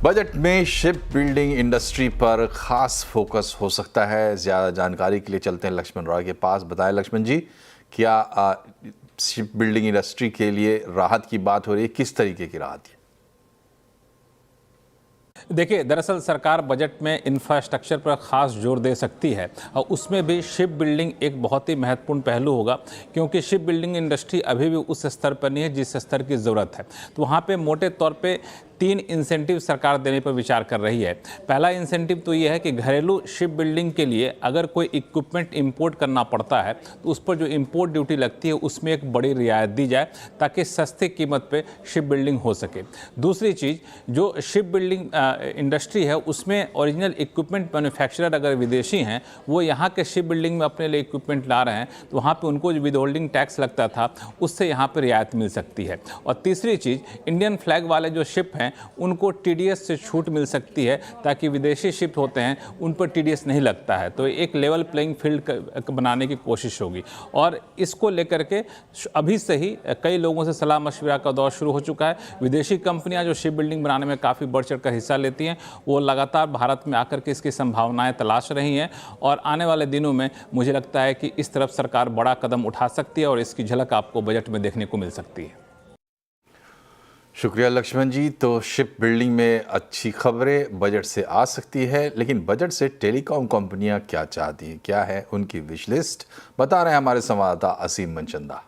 Budget में ship building industry पर खास फोकस हो सकता है। ज़्यादा जानकारी के लिए चलते हैं लक्ष्मण रॉय के पास। बताएं लक्ष्मण जी, क्या शिप बिल्डिंग इंडस्ट्री के लिए राहत की बात हो रही है? किस तरीके की राहत है? देखिए, दरअसल सरकार बजट में इंफ्रास्ट्रक्चर पर खास जोर दे सकती है और उसमें भी शिप बिल्डिंग एक बहुत ही महत्वपूर्ण पहलू होगा, क्योंकि शिप बिल्डिंग इंडस्ट्री अभी भी उस स्तर पर नहीं है जिस स्तर की ज़रूरत है। तो वहाँ पे मोटे तौर पे 3 इंसेंटिव सरकार देने पर विचार कर रही है। पहला इंसेंटिव तो ये है कि घरेलू शिप बिल्डिंग के लिए अगर कोई इक्विपमेंट इंपोर्ट करना पड़ता है तो उस पर जो इंपोर्ट ड्यूटी लगती है उसमें एक बड़ी रियायत दी जाए ताकि सस्ती कीमत पे शिप बिल्डिंग हो सके। दूसरी चीज़, जो शिप बिल्डिंग इंडस्ट्री है उसमें ओरिजिनल इक्विपमेंट मैन्युफैक्चरर अगर विदेशी हैं, वो यहाँ के शिप बिल्डिंग में अपने लिए इक्विपमेंट ला रहे हैं तो वहाँ पे उनको जो विदहोल्डिंग टैक्स लगता था उससे यहाँ पर रियायत मिल सकती है। और तीसरी चीज़, इंडियन फ्लैग वाले जो शिप हैं उनको टीडीएस से छूट मिल सकती है ताकि विदेशी शिप होते हैं उन पर टीडीएस नहीं लगता है। तो एक लेवल प्लेइंग फील्ड बनाने की कोशिश होगी और इसको लेकर के अभी से ही कई लोगों से सलाह मशवरा का दौर शुरू हो चुका है। विदेशी कंपनियां जो शिप बिल्डिंग बनाने में काफ़ी बढ़ चढ़ कर हिस्सा लेती हैं वो लगातार भारत में आकर के इसकी संभावनाएं तलाश रही हैं और आने वाले दिनों में मुझे लगता है कि इस तरफ सरकार बड़ा कदम उठा सकती है और इसकी झलक आपको बजट में देखने को मिल सकती है। शुक्रिया लक्ष्मण जी। तो शिप बिल्डिंग में अच्छी खबरें बजट से आ सकती है, लेकिन बजट से टेलीकॉम कंपनियां क्या चाहती हैं, क्या है उनकी विश लिस्ट, बता रहे हैं हमारे संवाददाता असीम मनचंदा।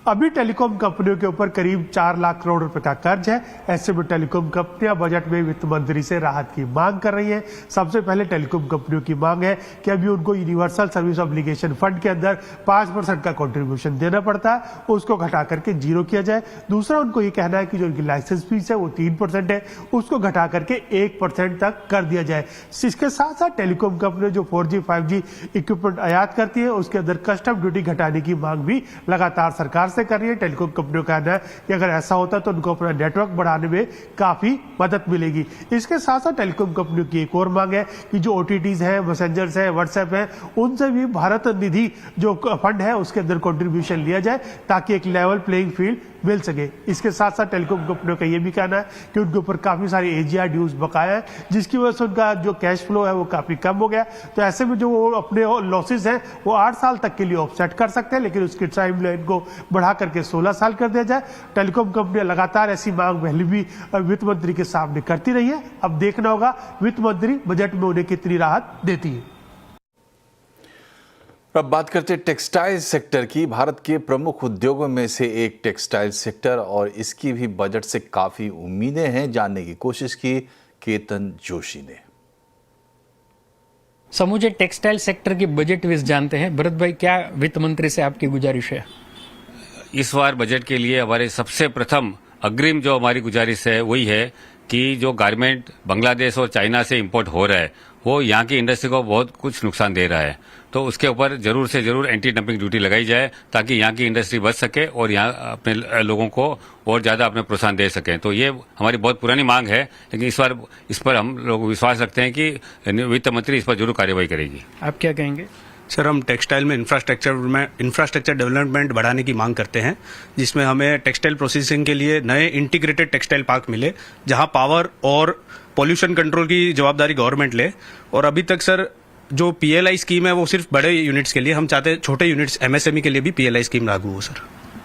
अभी टेलीकॉम कंपनियों के ऊपर करीब 4 लाख करोड़ रुपए का कर्ज है। ऐसे में टेलीकॉम कंपनियां बजट में वित्त मंत्री से राहत की मांग कर रही हैं। सबसे पहले टेलीकॉम कंपनियों की मांग है कि अभी उनको यूनिवर्सल सर्विस ऑब्लिगेशन फंड के अंदर 5% का कंट्रीब्यूशन देना पड़ता है, उसको घटा करके 0 किया जाए। दूसरा, उनको ये कहना है कि जो उनकी लाइसेंस फीस है वो 3% है, उसको घटा करके 1% तक कर दिया जाए। इसके साथ साथ टेलीकॉम कंपनी जो 4G 5G इक्विपमेंट आयात करती है उसके अंदर कस्टम ड्यूटी घटाने की मांग भी लगातार सरकार से कर रही है। टेलीकॉम कंपनियों का कहना है कि अगर ऐसा होता तो उनको अपना नेटवर्क बढ़ाने में काफी मदद मिलेगी। इसके साथ साथ टेलीकॉम कंपनियों की एक और मांग है कि जो OTTs है, मैसेंजर्स है, व्हाट्सएप है, उनसे भी भारत निधि जो फंड है उसके अंदर कंट्रीब्यूशन लिया जाए ताकि एक लेवल प्लेइंग फील्ड मिल सके। इसके साथ साथ टेलीकॉम कंपनियों का यह भी कहना है कि उनके ऊपर काफी सारी AGR ड्यूज बकाया है जिसकी वजह से उनका जो कैश फ्लो है वो काफी कम हो गया। तो ऐसे में जो वो अपने लॉसेस हैं वो 8 साल तक के लिए ऑफसेट कर सकते हैं, लेकिन उसकी टाइम लाइन को बढ़ा करके 16 साल कर दिया जाए। टेलीकॉम कंपनियां लगातार ऐसी मांग पहले भी वित्त मंत्री के सामने करती रही है। अब देखना होगा वित्त मंत्री बजट में उन्हें कितनी राहत देती है। अब बात करते हैं टेक्सटाइल सेक्टर की। भारत के प्रमुख उद्योगों में से एक टेक्सटाइल सेक्टर और इसकी भी बजट से काफी उम्मीदें हैं। जानने की कोशिश की केतन जोशी ने। समूचे टेक्सटाइल सेक्टर की बजट विश जानते हैं। भरत भाई, क्या वित्त मंत्री से आपकी गुजारिश है? इस बार बजट के लिए हमारे सबसे प्रथम अग्रिम जो हमारी गुजारिश है वही है कि जो गारमेंट बांग्लादेश और चाइना से इंपोर्ट हो रहा है वो यहाँ की इंडस्ट्री को बहुत कुछ नुकसान दे रहा है, तो उसके ऊपर जरूर से जरूर एंटी डंपिंग ड्यूटी लगाई जाए ताकि यहाँ की इंडस्ट्री बच सके और यहाँ अपने लोगों को और ज्यादा अपने प्रोत्साहन दे सकें। तो ये हमारी बहुत पुरानी मांग है, लेकिन इस बार इस पर हम लोग विश्वास रखते हैं कि वित्त मंत्री इस पर जरूर कार्यवाही करेगी। आप क्या कहेंगे? सर, हम टेक्सटाइल में इंफ्रास्ट्रक्चर डेवलपमेंट बढ़ाने की मांग करते हैं, जिसमें हमें टेक्सटाइल प्रोसेसिंग के लिए नए इंटीग्रेटेड टेक्सटाइल पार्क मिले जहां पावर और पॉल्यूशन कंट्रोल की जवाबदारी गवर्नमेंट ले। और अभी तक सर जो PLI स्कीम है वो सिर्फ बड़े यूनिट्स के लिए, हम चाहते हैं छोटे यूनिट्स MSME के लिए भी PLI स्कीम लागू हो। सर,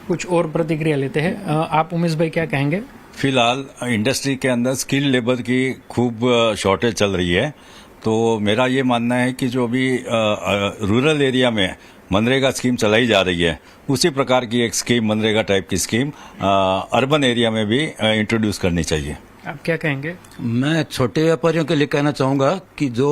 कुछ और प्रतिक्रिया लेते हैं। आप उमेश भाई क्या कहेंगे? फिलहाल इंडस्ट्री के अंदर स्किल लेबर की खूब शॉर्टेज चल रही है, तो मेरा ये मानना है कि जो अभी रूरल एरिया में मनरेगा स्कीम चलाई जा रही है उसी प्रकार की एक स्कीम, मनरेगा टाइप की स्कीम अर्बन एरिया में भी इंट्रोड्यूस करनी चाहिए। आप क्या कहेंगे? मैं छोटे व्यापारियों के लिए कहना चाहूंगा कि जो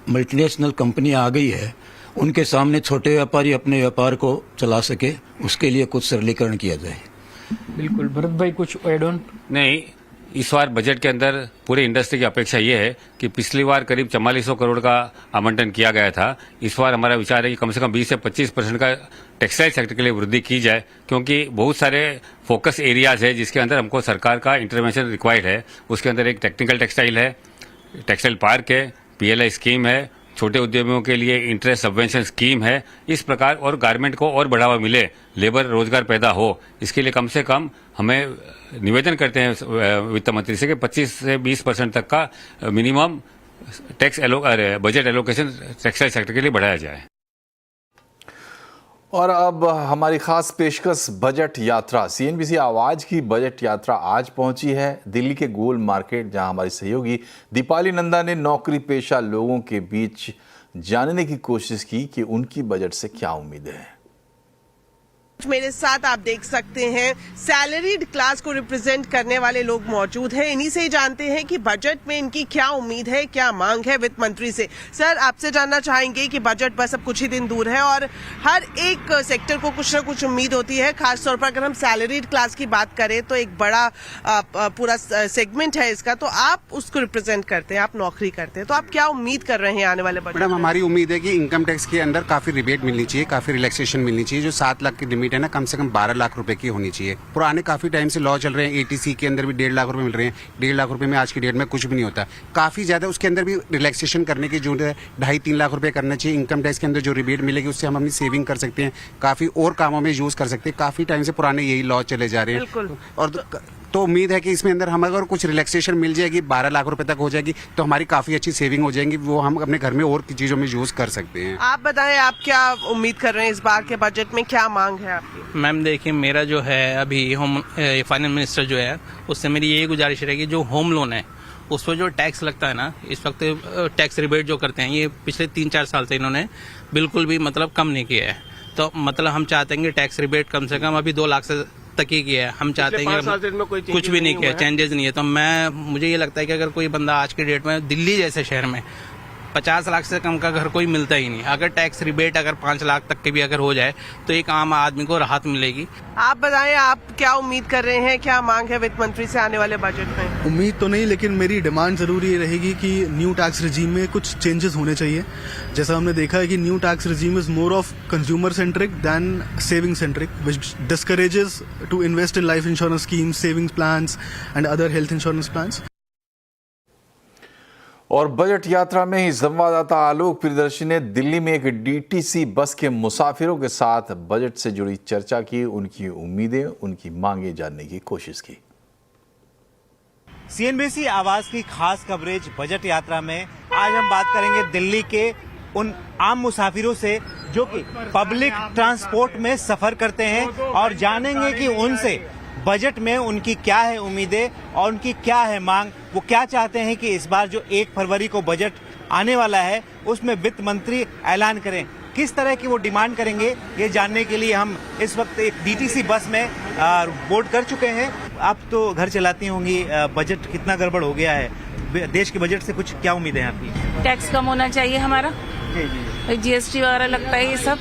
मल्टीनेशनल कंपनियां आ गई है उनके सामने छोटे व्यापारी अपने व्यापार को चला सके, उसके लिए कुछ सरलीकरण किया जाए। बिल्कुल। भरत भाई, कुछ एड ऑन? नहीं, इस बार बजट के अंदर पूरी इंडस्ट्री की अपेक्षा ये है कि पिछली बार करीब 4400 करोड़ का आवंटन किया गया था। इस बार हमारा विचार है कि कम से कम 20 से 25% का टेक्सटाइल सेक्टर के लिए वृद्धि की जाए, क्योंकि बहुत सारे फोकस एरियाज है जिसके अंदर हमको सरकार का इंटरवेंशन रिक्वायर्ड है। उसके अंदर एक टेक्निकल टेक्सटाइल है, टेक्सटाइल पार्क है, PLI स्कीम है, छोटे उद्यमियों के लिए इंटरेस्ट सबवेंशन स्कीम है। इस प्रकार और गारमेंट को और बढ़ावा मिले, लेबर रोजगार पैदा हो, इसके लिए कम से कम हमें निवेदन करते हैं वित्त मंत्री से कि 25 से 20% तक का minimum budget allocation textile sector के लिए बढ़ाया जाए। और अब हमारी खास पेशकश बजट यात्रा। सीएनबीसी आवाज की बजट यात्रा आज पहुंची है दिल्ली के गोल मार्केट, जहां हमारी सहयोगी दीपाली नंदा ने नौकरी पेशा लोगों के बीच जानने की कोशिश की कि उनकी बजट से क्या उम्मीदें हैं। मेरे साथ आप देख सकते हैं सैलरीड क्लास को रिप्रेजेंट करने वाले लोग मौजूद हैं। इन्हीं से ही जानते हैं कि बजट में इनकी क्या उम्मीद है, क्या मांग है वित्त मंत्री से। सर, आपसे जानना चाहेंगे कि बजट बस अब कुछ ही दिन दूर है और हर एक सेक्टर को कुछ ना कुछ उम्मीद होती है। खासतौर पर अगर हम सैलरीड क्लास की बात करें तो एक बड़ा पूरा सेगमेंट है इसका, तो आप उसको रिप्रेजेंट करते हैं, आप नौकरी करते हैं, तो आप क्या उम्मीद कर रहे हैं आने वाले बजट? मैडम, हमारी उम्मीद है कि इनकम टैक्स के अंदर काफी रिबेट मिलनी चाहिए, काफी रिलैक्सेशन मिलनी चाहिए। जो 7 लाख की लिमिट है ना, कम से कम 12 लाख रुपए की होनी चाहिए। पुराने काफी टाइम से लॉ चल रहे हैं, एटीसी के अंदर भी 1.5 लाख रुपए मिल रहे हैं। 1.5 लाख रुपए में आज की डेट में कुछ भी नहीं होता, काफी ज्यादा। उसके अंदर भी रिलैक्सेशन करने की जो 2.5-3 लाख रुपए करना चाहिए। इनकम टैक्स के अंदर जो रिबेट मिलेगी उससे हम अपनी सेविंग कर सकते हैं, काफी और कामों में यूज कर सकते हैं। काफी टाइम से पुराने यही लॉ चले जा रहे हैं और तो उम्मीद है कि इसमें अंदर हम अगर कुछ रिलैक्सेशन मिल जाएगी, 12 लाख रुपए तक हो जाएगी, तो हमारी काफी अच्छी सेविंग हो जाएगी, वो हम अपने घर में और चीजों में यूज कर सकते हैं। आप बताएं, आप क्या उम्मीद कर रहे हैं इस बार के बजट में, क्या मांग है आपकी? मैम देखिए, मेरा जो है अभी फाइनेंस मिनिस्टर जो है उससे मेरी यही गुजारिश रहेगी, जो होम लोन है उस पर जो टैक्स लगता है ना, इस वक्त टैक्स रिबेट जो करते हैं, ये पिछले 3-4 साल से इन्होंने बिल्कुल भी मतलब कम नहीं किया है। तो मतलब हम चाहते हैं कि टैक्स रिबेट कम से कम अभी 2 लाख से तक ही किया है। हम चाहते हैं कि कुछ भी नहीं किया, चेंजेस नहीं है। तो मुझे ये लगता है कि अगर कोई बंदा आज की डेट में दिल्ली जैसे शहर में 50 लाख से कम का घर कोई मिलता ही नहीं, अगर टैक्स रिबेट अगर 5 लाख तक के भी अगर हो जाए तो एक आम आदमी को राहत मिलेगी। आप बताएं, आप क्या उम्मीद कर रहे हैं, क्या मांग है वित्त मंत्री से आने वाले बजट में? उम्मीद तो नहीं, लेकिन मेरी डिमांड जरूर ये रहेगी कि न्यू टैक्स रिजीम में कुछ चेंजेस होने चाहिए। जैसा हमने देखा है कि new tax regime is more of consumer centric than saving centric, which discourages to invest in life insurance schemes, savings plans and other health insurance plans. और बजट यात्रा में ही संवाददाता आलोक प्रियदर्शी ने दिल्ली में एक डीटीसी बस के मुसाफिरों के साथ बजट से जुड़ी चर्चा की, उनकी उम्मीदें, उनकी मांगे जानने की कोशिश की। सीएनबीसी आवाज की खास कवरेज बजट यात्रा में आज हम बात करेंगे दिल्ली के उन आम मुसाफिरों से जो कि पब्लिक ट्रांसपोर्ट में सफर करते हैं और जानेंगे कि उनसे बजट में उनकी क्या है उम्मीदें और उनकी क्या है मांग। वो क्या चाहते हैं कि इस बार जो 1 फरवरी को बजट आने वाला है उसमें वित्त मंत्री ऐलान करें, किस तरह की वो डिमांड करेंगे, ये जानने के लिए हम इस वक्त एक डीटीसी बस में बोर्ड कर चुके हैं। आप तो घर चलाती होंगी, बजट कितना गड़बड़ हो गया है, देश के बजट से कुछ क्या उम्मीदें हैं आपकी? टैक्स कम होना चाहिए हमारा, जीएसटी वगैरह लगता है, ये सब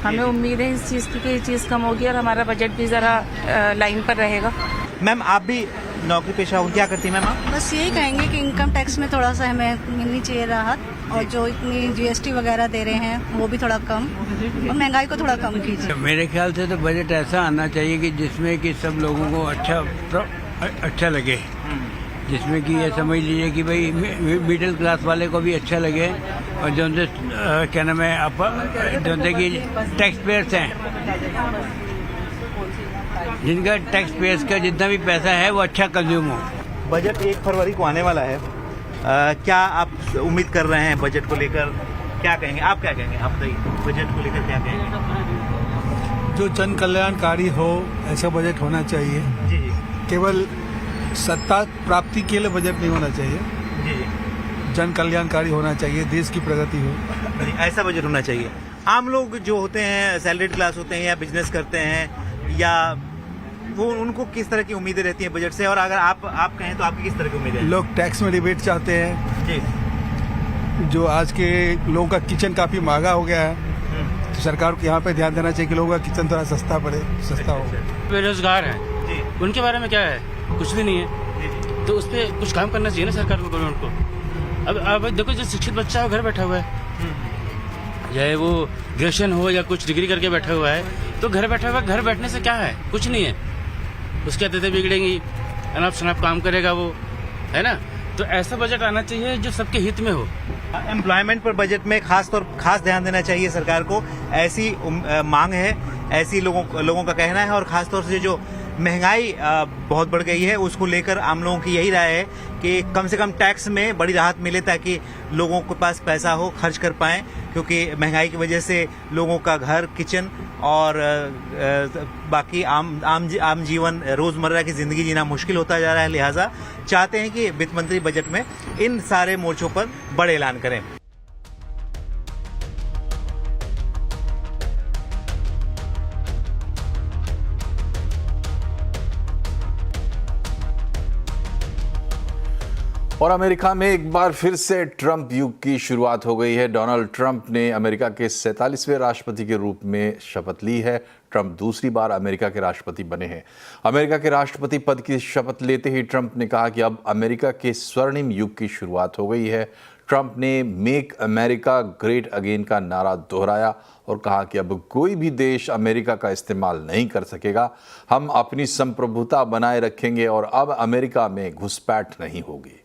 हमें उम्मीद है इस चीज की कि ये चीज कम होगी और हमारा बजट भी जरा लाइन पर रहेगा। मैम, आप भी नौकरी पेशा हो, क्या करती हैं मैम आप? बस यही कहेंगे कि इनकम टैक्स में थोड़ा सा हमें मिलनी चाहिए राहत, और जो इतनी जीएसटी वगैरह दे रहे हैं वो भी थोड़ा कम, और महंगाई को थोड़ा कम कीजिए। मेरे ख्याल से तो बजट ऐसा आना चाहिए कि जिसमें कि सब लोगों को अच्छा लगे, जिसमें कि ये समझ लीजिए कि भाई मिडिल क्लास वाले को भी अच्छा लगे, और जो क्या नाम है जो कि टैक्स पेयर्स हैं, जिनका टैक्स पेयर्स का जितना भी पैसा है वो अच्छा कंज्यूम हो। बजट 1 फरवरी को आने वाला है, क्या आप उम्मीद कर रहे हैं बजट को लेकर, क्या कहेंगे आप, क्या कहेंगे आप बताइए, बजट को लेकर क्या कहेंगे? जो जन कल्याणकारी हो ऐसा बजट होना चाहिए। जी। केवल सत्ता प्राप्ति के लिए बजट नहीं होना चाहिए, जी। जन कल्याणकारी होना चाहिए, देश की प्रगति हो, ऐसा बजट होना चाहिए। आम लोग जो होते हैं, सैलरीड क्लास होते हैं या बिजनेस करते हैं, या वो उनको किस तरह की उम्मीदें रहती हैं बजट से, और अगर आप कहें तो आपकी किस तरह की उम्मीदें हैं? लोग टैक्स में रिबेट चाहते हैं जी। जो आज के लोगों का किचन काफी महंगा हो गया है, तो सरकार को यहाँ पे ध्यान देना चाहिए कि लोगों का किचन थोड़ा सस्ता हो। बेरोजगार है, उनके बारे में क्या है? कुछ भी नहीं है, तो उस पर कुछ काम करना चाहिए ना सरकार को, गवर्नमेंट को। अब देखो, जो शिक्षित बच्चा है वो घर बैठा हुआ है, चाहे वो ग्रेजुएशन हो या कुछ डिग्री करके बैठा हुआ है, तो घर बैठा हुआ, घर बैठने से क्या है? कुछ नहीं है, उसकी आदतें बिगड़ेंगी, अनाप शनाप काम करेगा वो, है ना। तो ऐसा बजट आना चाहिए जो सबके हित में हो, एम्प्लॉयमेंट पर बजट में खास ध्यान देना चाहिए सरकार को, ऐसी मांग है, ऐसी लोगों का कहना है। और खास तौर से जो महंगाई बहुत बढ़ गई है उसको लेकर आम लोगों की यही राय है कि कम से कम टैक्स में बड़ी राहत मिले ताकि लोगों के पास पैसा हो, खर्च कर पाएं, क्योंकि महंगाई की वजह से लोगों का घर, किचन और बाकी आम जीवन, रोजमर्रा की जिंदगी जीना मुश्किल होता जा रहा है। लिहाजा चाहते हैं कि वित्त मंत्री बजट में इन सारे मोर्चों पर बड़े ऐलान करें। और अमेरिका में एक बार फिर से ट्रंप युग की शुरुआत हो गई है। डोनाल्ड ट्रंप ने अमेरिका के 47वें राष्ट्रपति के रूप में शपथ ली है। ट्रंप दूसरी बार अमेरिका के राष्ट्रपति बने हैं। अमेरिका के राष्ट्रपति पद की शपथ लेते ही ट्रंप ने कहा कि अब अमेरिका के स्वर्णिम युग की शुरुआत हो गई है। ट्रंप ने मेक अमेरिका ग्रेट अगेन का नारा दोहराया और कहा कि अब कोई भी देश अमेरिका का इस्तेमाल नहीं कर सकेगा। हम अपनी संप्रभुता बनाए रखेंगे और अब अमेरिका में घुसपैठ नहीं होगी।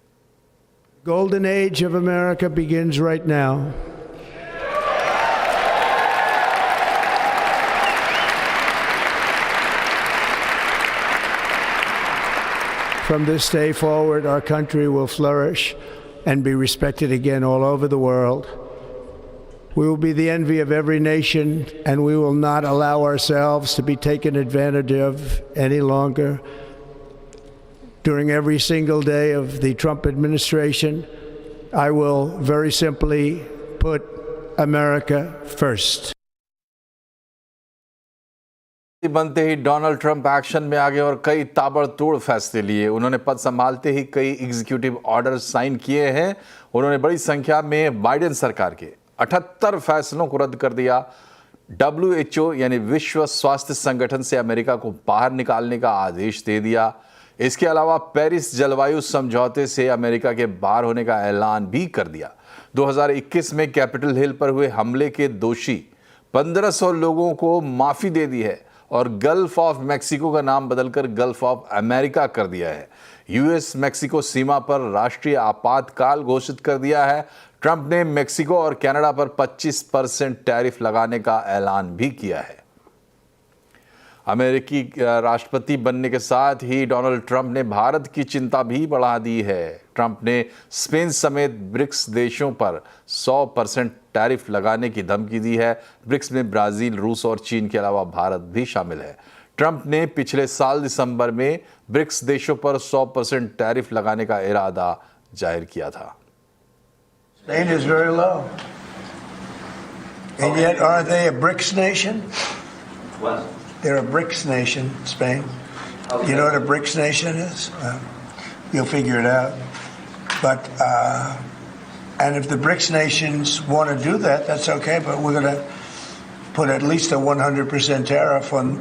Golden age of America begins right now. From this day forward, our country will flourish and be respected again all over the world. We will be the envy of every nation, and we will not allow ourselves to be taken advantage of any longer. During every single day of the Trump administration, I will very simply put America first. बनते ही Donald Trump action में आ गए और कई ताबड़तोड़ फैसले लिए। उन्होंने पद संभालते ही कई एग्जीक्यूटिव ऑर्डर साइन किए हैं। उन्होंने बड़ी संख्या में बाइडेन सरकार के 78 फैसलों को रद्द कर दिया। WHO यानी विश्व स्वास्थ्य संगठन से अमेरिका को बाहर निकालने का आदेश दे दिया। इसके अलावा पेरिस जलवायु समझौते से अमेरिका के बाहर होने का ऐलान भी कर दिया। 2021 में कैपिटल हिल पर हुए हमले के दोषी 1500 लोगों को माफी दे दी है और गल्फ ऑफ मैक्सिको का नाम बदलकर गल्फ ऑफ अमेरिका कर दिया है। यूएस मैक्सिको सीमा पर राष्ट्रीय आपातकाल घोषित कर दिया है। ट्रंप ने मैक्सिको और कनाडा पर 25% टैरिफ लगाने का ऐलान भी किया है। अमेरिकी राष्ट्रपति बनने के साथ ही डोनाल्ड ट्रंप ने भारत की चिंता भी बढ़ा दी है। ट्रंप ने स्पेन समेत ब्रिक्स देशों पर 100% टैरिफ लगाने की धमकी दी है। ब्रिक्स में ब्राजील, रूस और चीन के अलावा भारत भी शामिल है। ट्रंप ने पिछले साल दिसंबर में ब्रिक्स देशों पर 100% टैरिफ लगाने का इरादा जाहिर किया था। Spain is very low. And yet, are they a BRICS nation? What? They're a BRICS nation, Spain. You know what a BRICS nation is? You'll figure it out. But, and if the BRICS nations want to do that, that's okay, but we're going to put at least a 100% tariff on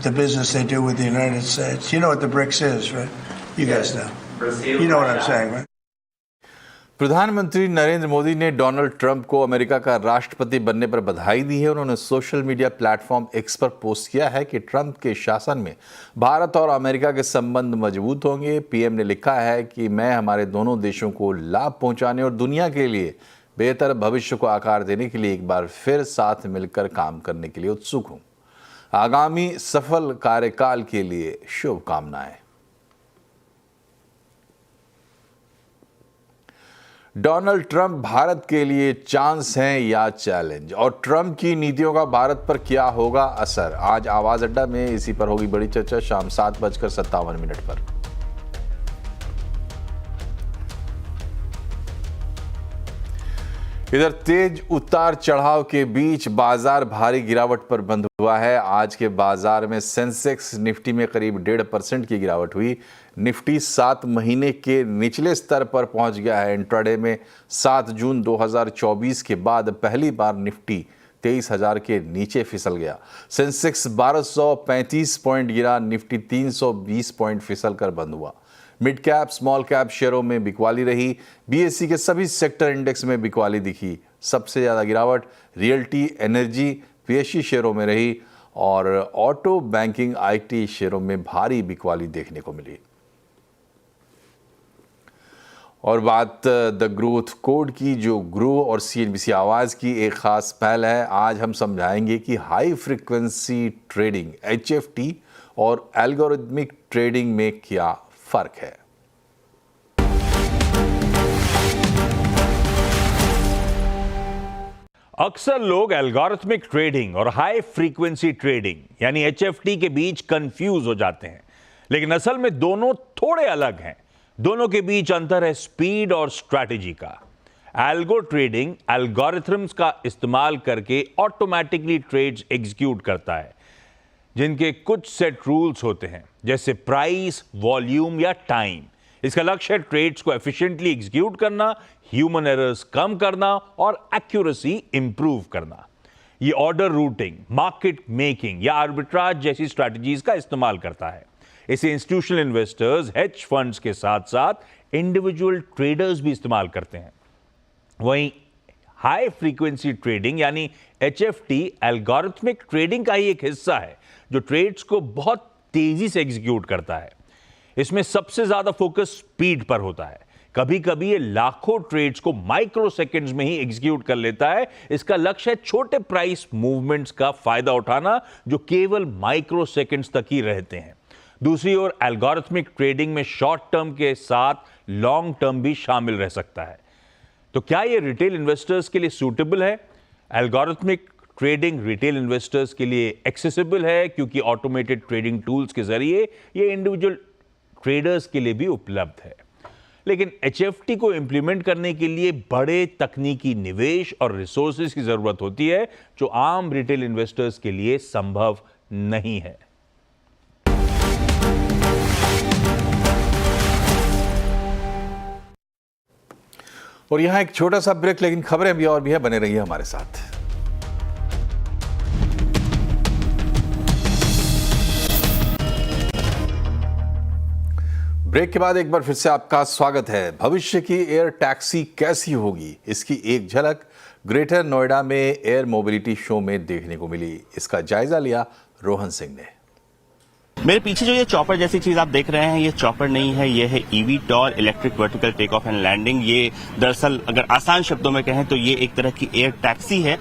the business they do with the United States. You know what the BRICS is, right? You guys know. You know what I'm saying, right? प्रधानमंत्री नरेंद्र मोदी ने Donald Trump को America का राष्ट्रपति बनने पर बधाई दी है। उन्होंने सोशल मीडिया प्लेटफॉर्म एक्स पर पोस्ट किया है कि ट्रंप के शासन में भारत और अमेरिका के संबंध मजबूत होंगे। पीएम ने लिखा है कि मैं हमारे दोनों देशों को लाभ पहुंचाने और दुनिया के लिए बेहतर भविष्य को आकार देने के लिए एक बार फिर साथ मिलकर काम करने के लिए उत्सुक हूं। आगामी सफल कार्यकाल के लिए शुभकामनाएं। डोनाल्ड ट्रंप भारत के लिए चांस हैं या चैलेंज, और ट्रंप की नीतियों का भारत पर क्या होगा असर? आज आवाज अड्डा में इसी पर होगी बड़ी चर्चा शाम 7:57 पर। इधर तेज उतार चढ़ाव के बीच बाजार भारी गिरावट पर बंद हुआ है। आज के बाजार में सेंसेक्स निफ्टी में करीब 1.5% की गिरावट हुई। निफ्टी 7 महीने के निचले स्तर पर पहुंच गया है। इंट्राडे में 7 जून 2024 के बाद पहली बार निफ्टी 23,000 के नीचे फिसल गया। सेंसेक्स 1235 पॉइंट गिरा। निफ्टी 320 पॉइंट फिसल कर बंद हुआ। मिड कैप स्मॉल कैप शेयरों में बिकवाली रही। बीएसई के सभी सेक्टर इंडेक्स में बिकवाली दिखी। सबसे ज़्यादा गिरावट रियल्टी, एनर्जी, पीएसयू शेयरों में रही और ऑटो, बैंकिंग, आईटी शेयरों में भारी बिकवाली देखने को मिली। और बात द ग्रोथ कोड की, जो ग्रो और CNBC आवाज़ की एक ख़ास पहल है। आज हम समझाएंगे कि हाई फ्रीक्वेंसी ट्रेडिंग HFT और एल्गोरिथमिक ट्रेडिंग में क्या फ़र्क है। अक्सर लोग एल्गोरिथमिक ट्रेडिंग और हाई फ्रीक्वेंसी ट्रेडिंग यानी HFT के बीच कंफ्यूज हो जाते हैं, लेकिन असल में दोनों थोड़े अलग हैं। दोनों के बीच अंतर है स्पीड और स्ट्रैटेजी का। एल्गो ट्रेडिंग एल्गोरिथम्स का इस्तेमाल करके ऑटोमेटिकली ट्रेड्स एग्जीक्यूट करता है, जिनके कुछ सेट रूल्स होते हैं, जैसे प्राइस, वॉल्यूम या टाइम। इसका लक्ष्य है ट्रेड्स को एफिशिएंटली एग्जीक्यूट करना, ह्यूमन एरर्स कम करना और एक्यूरेसी इंप्रूव करना। ये ऑर्डर रूटिंग, मार्केट मेकिंग या आर्बिट्राज जैसी स्ट्रैटेजीज का इस्तेमाल करता है। इसे इंस्टीट्यूशनल इन्वेस्टर्स, हेज फंड्स के साथ साथ इंडिविजुअल ट्रेडर्स भी इस्तेमाल करते हैं। वहीं हाई फ्रीक्वेंसी ट्रेडिंग यानी HFT एल्गोरिथमिक ट्रेडिंग का ही एक हिस्सा है, जो ट्रेड्स को बहुत तेजी से एग्जीक्यूट करता है। इसमें सबसे ज्यादा फोकस स्पीड पर होता है। कभी कभी ये लाखों ट्रेड्स को माइक्रो सेकेंड्स में ही एग्जीक्यूट कर लेता है। इसका लक्ष्य है छोटे प्राइस मूवमेंट्स का फायदा उठाना, जो केवल माइक्रो सेकेंड्स तक ही रहते हैं। दूसरी ओर एल्गोरिथमिक ट्रेडिंग में शॉर्ट टर्म के साथ लॉन्ग टर्म भी शामिल रह सकता है। तो क्या ये रिटेल इन्वेस्टर्स के लिए सूटेबल है? एल्गोरिथमिक ट्रेडिंग रिटेल इन्वेस्टर्स के लिए एक्सेसिबल है, क्योंकि ऑटोमेटेड ट्रेडिंग टूल्स के जरिए ये इंडिविजुअल ट्रेडर्स के लिए भी उपलब्ध है। लेकिन HFT को इंप्लीमेंट करने के लिए बड़े तकनीकी निवेश और रिसोर्सेज की जरूरत होती है, जो आम रिटेल इन्वेस्टर्स के लिए संभव नहीं है। और यहां एक छोटा सा ब्रेक, लेकिन खबरें भी और भी है, बने रहिए हमारे साथ। ब्रेक के बाद एक बार फिर से आपका स्वागत है। भविष्य की एयर टैक्सी कैसी होगी, इसकी एक झलक ग्रेटर नोएडा में एयर मोबिलिटी शो में देखने को मिली। इसका जायजा लिया रोहन सिंह ने। मेरे पीछे जो ये चॉपर जैसी चीज आप देख रहे हैं, ये चॉपर नहीं है, ये है eVTOL, electric vertical take off and landing. ये दरअसल अगर आसान शब्दों में कहें तो ये एक तरह की एयर टैक्सी है।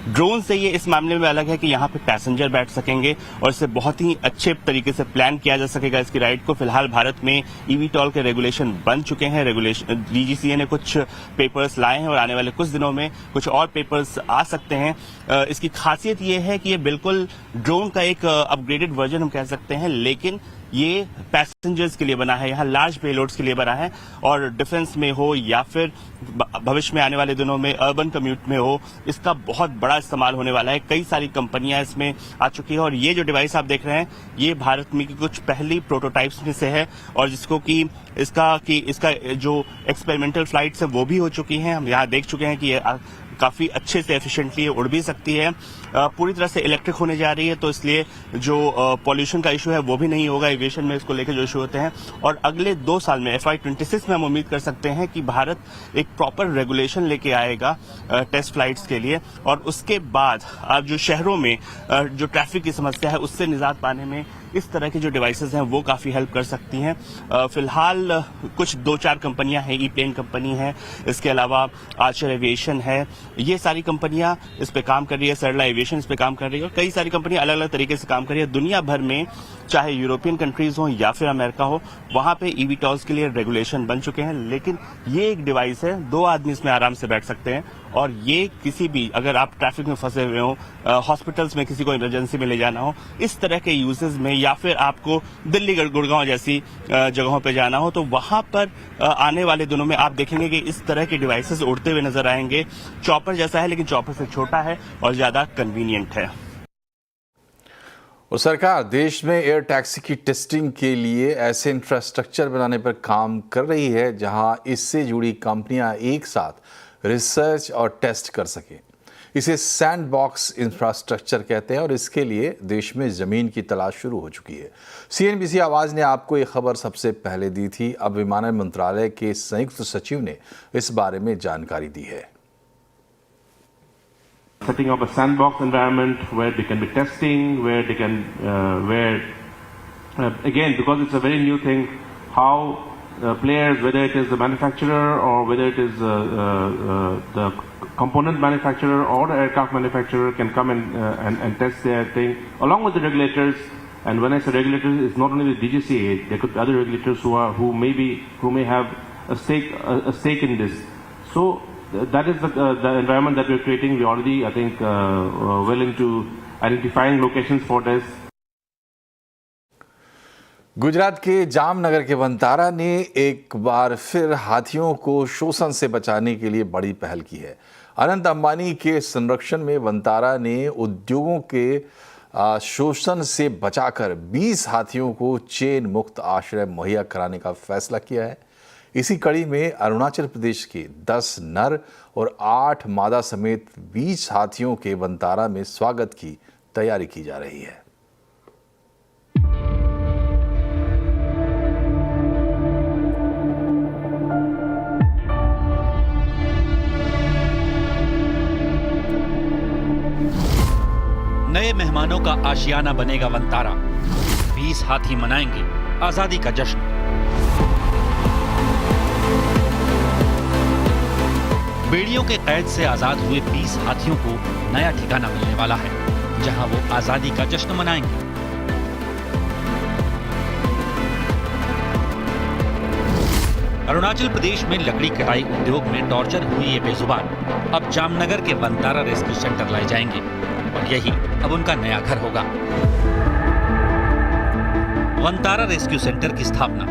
ड्रोन से ये इस मामले में अलग है कि यहाँ पे पैसेंजर बैठ सकेंगे और इसे बहुत ही अच्छे तरीके से प्लान किया जा सकेगा इसकी राइड को। फिलहाल भारत में eVTOL के रेगुलेशन बन चुके हैं। रेगुलेशन DGCA ने कुछ पेपर्स लाए हैं और आने वाले कुछ दिनों में कुछ और पेपर्स आ सकते हैं। इसकी खासियत ये है कि ये बिल्कुल ड्रोन का एक अपग्रेडेड वर्जन हम कह सकते हैं, लेकिन ये पैसेंजर्स के लिए बना है, यहाँ लार्ज पेलोड्स के लिए बना है। और डिफेंस में हो या फिर भविष्य में आने वाले दिनों में अर्बन कम्यूट में हो, इसका बहुत बड़ा इस्तेमाल होने वाला है। कई सारी कंपनियां इसमें आ चुकी है और ये जो डिवाइस आप देख रहे हैं, ये भारत में की कुछ पहली प्रोटोटाइप्स में से है और जिसको कि इसका जो एक्सपेरिमेंटल फ्लाइट्स है वो भी हो चुकी हैं। हम यहाँ देख चुके हैं कि ये काफी अच्छे से एफिशिएंटली उड़ भी सकती है। पूरी तरह से इलेक्ट्रिक होने जा रही है, तो इसलिए जो पॉल्यूशन का इशू है वो भी नहीं होगा। एविएशन में इसको लेकर जो इशू होते हैं, और अगले 2 साल में FY26 में हम उम्मीद कर सकते हैं कि भारत एक प्रॉपर रेगुलेशन लेके आएगा टेस्ट फ्लाइट्स के लिए। और उसके बाद अब जो शहरों में जो ट्रैफिक की समस्या है उससे निजात पाने में इस तरह की जो डिवाइसेस हैं वो काफी हेल्प कर सकती हैं। फिलहाल कुछ 2-4 कंपनियां हैं, ई-प्लेन कंपनी है, इसके अलावा आर्चर एविएशन है, ये सारी कंपनियां इस पे काम कर रही है, सरला एविएशन इस पे काम कर रही है और कई सारी कंपनियां अलग अलग तरीके से काम कर रही है। दुनिया भर में चाहे यूरोपियन कंट्रीज हो या फिर अमेरिका हो, वहां पे eVTOLs के लिए रेगुलेशन बन चुके हैं। लेकिन ये एक डिवाइस है, 2 आदमी इसमें आराम से बैठ सकते हैं और ये किसी भी, अगर आप ट्रैफिक में फंसे हुए हो, हॉस्पिटल्स में किसी को इमरजेंसी में ले जाना हो, इस तरह के यूजेस में, या फिर आपको दिल्ली गुड़गांव जैसी जगहों पे जाना हो, तो वहां पर आने वाले दिनों में आप देखेंगे कि इस तरह के डिवाइसेस उड़ते हुए नजर आएंगे। चॉपर जैसा है लेकिन चॉपर से छोटा है और ज्यादा कन्वीनियंट है। और सरकार देश में एयर टैक्सी की टेस्टिंग के लिए ऐसे इंफ्रास्ट्रक्चर बनाने पर काम कर रही है जहां इससे जुड़ी कंपनियां एक साथ रिसर्च और टेस्ट कर सकें। इसे सैंड बॉक्स इंफ्रास्ट्रक्चर कहते हैं और इसके लिए देश में ज़मीन की तलाश शुरू हो चुकी है। CNBC आवाज़ ने आपको ये खबर सबसे पहले दी थी। अब विमानन मंत्रालय के संयुक्त सचिव ने इस बारे में जानकारी दी है। Setting up a sandbox environment where they can be testing, where they can, again, because it's a very new thing, how players, whether it is the manufacturer or whether it is the component manufacturer or the aircraft manufacturer, can come and test their thing along with the regulators. And when I say regulators, it's not only the DGCA. There could be other regulators who may have a stake in this. So that is the environment that we're creating. We're already, I think, well into identifying locations for this. Gujarat के जामनगर के वंतारा ने एक बार फिर हाथियों को शोषण से बचाने के लिए बड़ी पहल की है। अनंत अंबानी के संरक्षण में वंतारा ने उद्योगों के शोषण से बचाकर 20 हाथियों को चेन मुक्त आश्रय मुहैया कराने का फैसला किया है। इसी कड़ी में अरुणाचल प्रदेश के 10 नर और 8 मादा समेत 20 हाथियों के वंतारा में स्वागत की तैयारी की जा रही है। नए मेहमानों का आशियाना बनेगा वंतारा। 20 हाथी मनाएंगे आजादी का जश्न। बेड़ियों के कैद से आजाद हुए 20 हाथियों को नया ठिकाना मिलने वाला है, जहां वो आजादी का जश्न मनाएंगे। अरुणाचल प्रदेश में लकड़ी कटाई उद्योग में टॉर्चर हुई ये बेजुबान अब जामनगर के वंतारा रेस्क्यू सेंटर लाए जाएंगे और यही अब उनका नया घर होगा। वंतारा रेस्क्यू सेंटर की स्थापना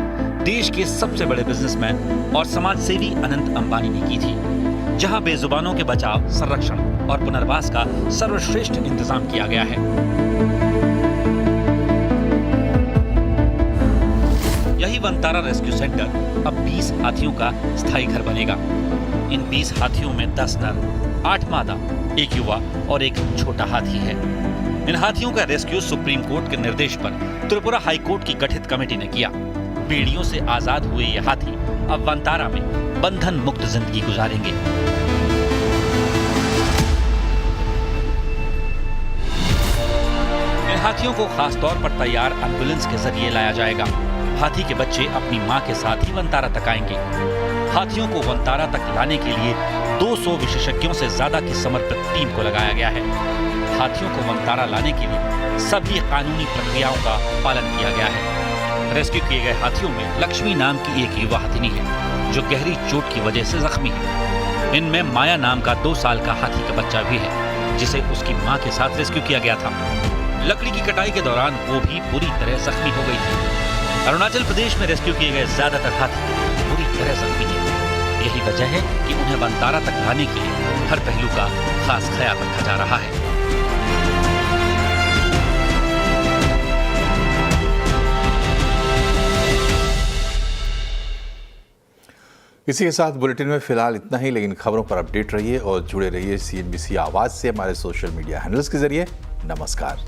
देश के सबसे बड़े बिजनेसमैन और समाजसेवी अनंत अंबानी ने की थी, जहां बेजुबानों के बचाव, संरक्षण और पुनर्वास का सर्वश्रेष्ठ इंतजाम किया गया है। यही वंतारा रेस्क्यू सेंटर अब 20 हाथियों का स्थायी घर बनेगा। इन 20 हाथियों में 10 नर, 8 मादा, 1 युवा और 1 छोटा हाथी है। इन हाथियों का रेस्क्यू सुप्रीम कोर्ट के निर्देश पर त्रिपुरा हाई कोर्ट की गठित कमेटी ने किया। बेड़ियों से आजाद हुए ये हाथी अब वंतारा में बंधन मुक्त जिंदगी गुजारेंगे। इन हाथियों को खास तौर पर तैयार एम्बुलेंस के जरिए लाया जाएगा। हाथी के बच्चे अपनी मां के साथ ही वंतारा तक आएंगे। हाथियों को वंतारा तक लाने के लिए 200 विशेषज्ञों से ज्यादा की समर्पित टीम को लगाया गया है। हाथियों को वंतारा लाने के लिए सभी कानूनी प्रक्रियाओं का पालन किया गया है। रेस्क्यू किए गए हाथियों में लक्ष्मी नाम की एक युवा हाथिनी है, जो गहरी चोट की वजह से जख्मी है। इनमें माया नाम का 2 साल का हाथी का बच्चा भी है, जिसे उसकी मां के साथ रेस्क्यू किया गया था। लकड़ी की कटाई के दौरान वो भी बुरी तरह जख्मी हो गई थी। अरुणाचल प्रदेश में रेस्क्यू किए गए ज्यादातर हाथी बुरी तरह जख्मी हैं। यही वजह है कि उन्हें वंतारा तक लाने के लिए हर पहलू का खास ख्याल रखा जा रहा है। इसी के साथ बुलेटिन में फिलहाल इतना ही, लेकिन खबरों पर अपडेट रहिए और जुड़े रहिए CNBC आवाज से हमारे सोशल मीडिया हैंडल्स के जरिए। नमस्कार।